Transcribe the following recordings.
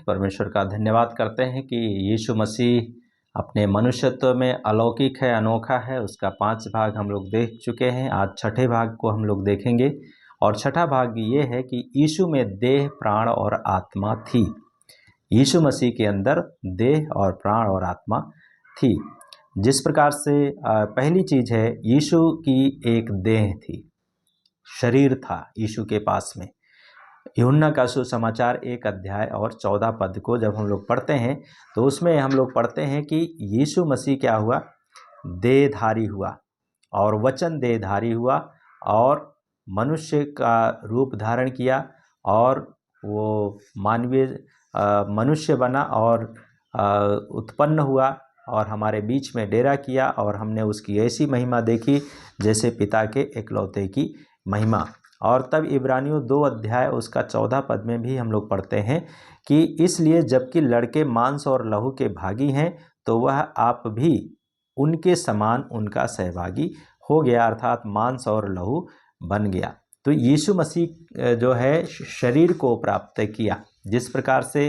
परमेश्वर का धन्यवाद करते हैं कि यीशु मसीह अपने मनुष्यत्व में अलौकिक है, अनोखा है। उसका 5 भाग हम लोग देख चुके हैं। आज छठे भाग को हम लोग देखेंगे और छठा भाग ये है कि यीशु में देह, प्राण और आत्मा थी। यीशु मसीह के अंदर देह और प्राण और आत्मा थी। जिस प्रकार से पहली चीज़ है, यीशु की एक देह थी, शरीर था यीशु के पास में। यूहन्ना का सुसमाचार 1 अध्याय और 14 पद को जब हम लोग पढ़ते हैं तो उसमें हम लोग पढ़ते हैं कि यीशु मसीह क्या हुआ, देहधारी हुआ और वचन देहधारी हुआ और मनुष्य का रूप धारण किया और वो मानवीय मनुष्य बना और उत्पन्न हुआ और हमारे बीच में डेरा किया और हमने उसकी ऐसी महिमा देखी जैसे पिता के एकलौते की महिमा। और तब इब्रानियों 2 अध्याय उसका 14 पद में भी हम लोग पढ़ते हैं कि इसलिए जबकि लड़के मांस और लहू के भागी हैं तो वह आप भी उनके समान उनका सहभागी हो गया, अर्थात मांस और लहू बन गया। तो यीशु मसीह जो है शरीर को प्राप्त किया। जिस प्रकार से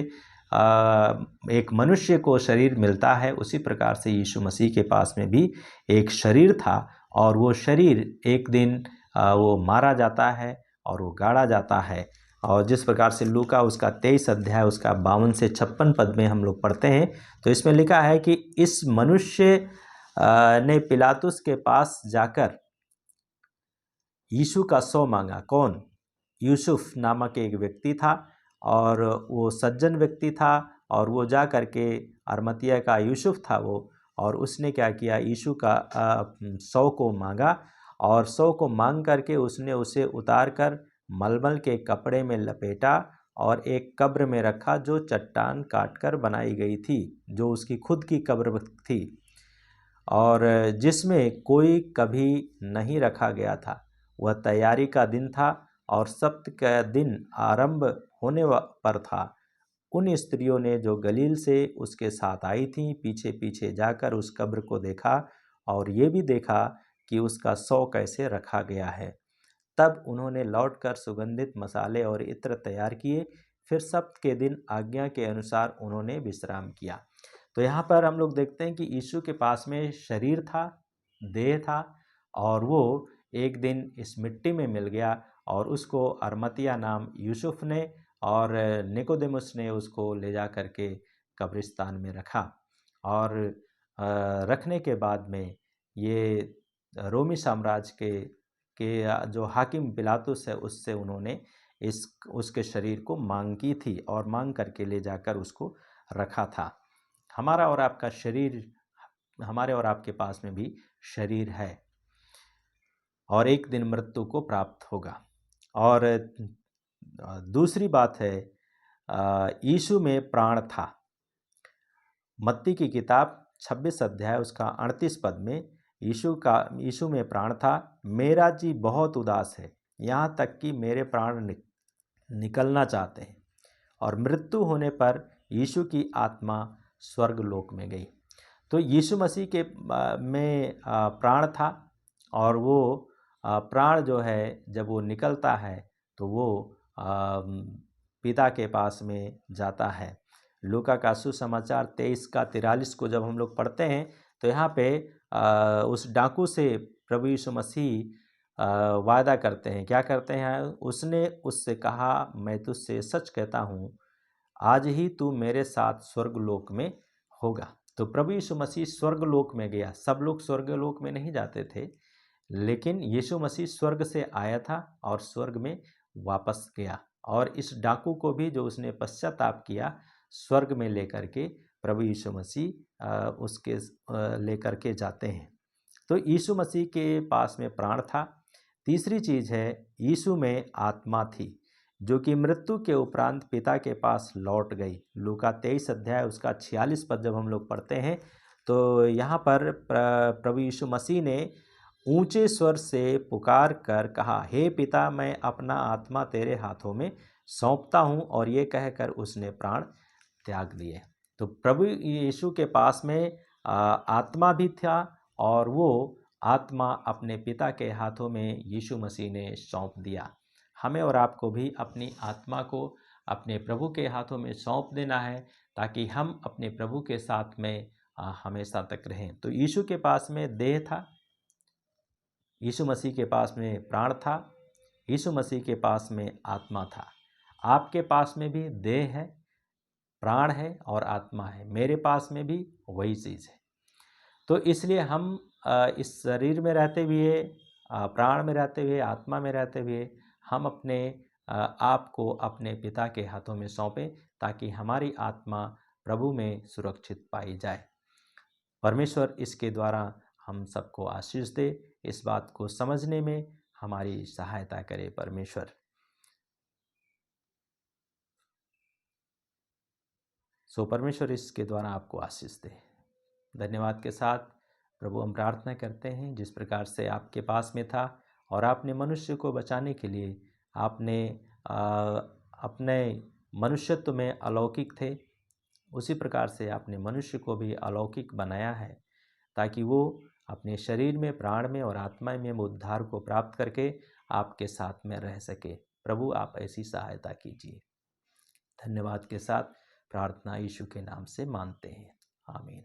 एक मनुष्य को शरीर मिलता है उसी प्रकार से यीशु मसीह के पास में भी एक शरीर था और वो शरीर एक दिन वो मारा जाता है और वो गाड़ा जाता है। और जिस प्रकार से लूका उसका 23 अध्याय उसका 52 से 56 पद में हम लोग पढ़ते हैं तो इसमें लिखा है कि इस मनुष्य ने पिलातुस के पास जाकर यीशु का सौ मांगा। कौन? यूसुफ नामक एक व्यक्ति था और वो सज्जन व्यक्ति था और वो जा करके अरमतिया का यूसुफ था वो, और उसने क्या किया, यीशु का 100 को मांगा और 100 को मांग करके उसने उसे उतार कर मलमल के कपड़े में लपेटा और एक कब्र में रखा जो चट्टान काटकर बनाई गई थी, जो उसकी खुद की कब्र थी और जिसमें कोई कभी नहीं रखा गया था। वह तैयारी का दिन था और सप्त का दिन आरंभ होने पर था। उन स्त्रियों ने जो गलील से उसके साथ आई थीं पीछे पीछे जाकर उस कब्र को देखा और ये भी देखा कि उसका 100 कैसे रखा गया है। तब उन्होंने लौटकर सुगंधित मसाले और इत्र तैयार किए। फिर सप्त के दिन आज्ञा के अनुसार उन्होंने विश्राम किया। तो यहाँ पर हम लोग देखते हैं कि यीशु के पास में शरीर था, देह था और वो एक दिन इस मिट्टी में मिल गया और उसको अरमतिया नाम यूसुफ ने और निकोदेमुस ने उसको ले जा करके कब्रिस्तान में रखा और रखने के बाद में ये रोमी साम्राज्य के जो हाकिम पिलातुस है उससे उन्होंने उसके शरीर को मांग की थी और मांग करके ले जाकर उसको रखा था। हमारा और आपका शरीर, हमारे और आपके पास में भी शरीर है और एक दिन मृत्यु को प्राप्त होगा। और दूसरी बात है, यीशु में प्राण था। मत्ती की किताब 26 अध्याय उसका 38 पद में यीशु में प्राण था। मेरा जी बहुत उदास है, यहाँ तक कि मेरे प्राण निकलना चाहते हैं। और मृत्यु होने पर यीशु की आत्मा स्वर्गलोक में गई। तो यीशु मसीह के में प्राण था और वो प्राण जो है जब वो निकलता है तो वो पिता के पास में जाता है। लूका का सुसमाचार 23 का 43 को जब हम लोग पढ़ते हैं तो यहाँ पे उस डाकू से प्रभु यीशु मसीह वादा करते हैं। क्या करते हैं? उसने उससे कहा, मैं तुझसे सच कहता हूँ आज ही तू मेरे साथ स्वर्गलोक में होगा। तो प्रभु यीशु मसीह स्वर्गलोक में गया। सब लोग स्वर्गलोक में नहीं जाते थे, लेकिन यीशु मसीह स्वर्ग से आया था और स्वर्ग में वापस गया। और इस डाकू को भी जो उसने पश्चाताप किया स्वर्ग में लेकर के प्रभु यीशु मसीह उसके लेकर के जाते हैं। तो यीशु मसीह के पास में प्राण था। तीसरी चीज़ है, यीशु में आत्मा थी जो कि मृत्यु के उपरांत पिता के पास लौट गई। लूका 23 अध्याय उसका 46 पद जब हम लोग पढ़ते हैं तो यहाँ पर प्रभु यीशु मसीह ने ऊंचे स्वर से पुकार कर कहा, हे पिता, मैं अपना आत्मा तेरे हाथों में सौंपता हूँ, और ये कहकर उसने प्राण त्याग दिए। तो प्रभु यीशु के पास में आत्मा भी था और वो आत्मा अपने पिता के हाथों में यीशु मसीह ने सौंप दिया। हमें और आपको भी अपनी आत्मा को अपने प्रभु के हाथों में सौंप देना है, ताकि हम अपने प्रभु के साथ में हमेशा तक रहें। तो यीशु के पास में देह था, यीशु मसीह के पास में प्राण था, यीशु मसीह के पास में आत्मा था। आपके पास में भी देह है, प्राण है और आत्मा है। मेरे पास में भी वही चीज़ है। तो इसलिए हम इस शरीर में रहते हुए, प्राण में रहते हुए, आत्मा में रहते हुए, हम अपने आप को अपने पिता के हाथों में सौंपें, ताकि हमारी आत्मा प्रभु में सुरक्षित पाई जाए। परमेश्वर इसके द्वारा हम सबको आशीष दे। इस बात को समझने में हमारी सहायता करे परमेश्वर। सो परमेश्वर इसके द्वारा आपको आशीष दे। धन्यवाद के साथ प्रभु हम प्रार्थना करते हैं, जिस प्रकार से आपके पास में था और आपने मनुष्य को बचाने के लिए आपने अपने मनुष्यत्व में अलौकिक थे, उसी प्रकार से आपने मनुष्य को भी अलौकिक बनाया है, ताकि वो अपने शरीर में, प्राण में और आत्मा में उद्धार को प्राप्त करके आपके साथ में रह सके। प्रभु आप ऐसी सहायता कीजिए। धन्यवाद के साथ प्रार्थना यीशु के नाम से मानते हैं, आमीन।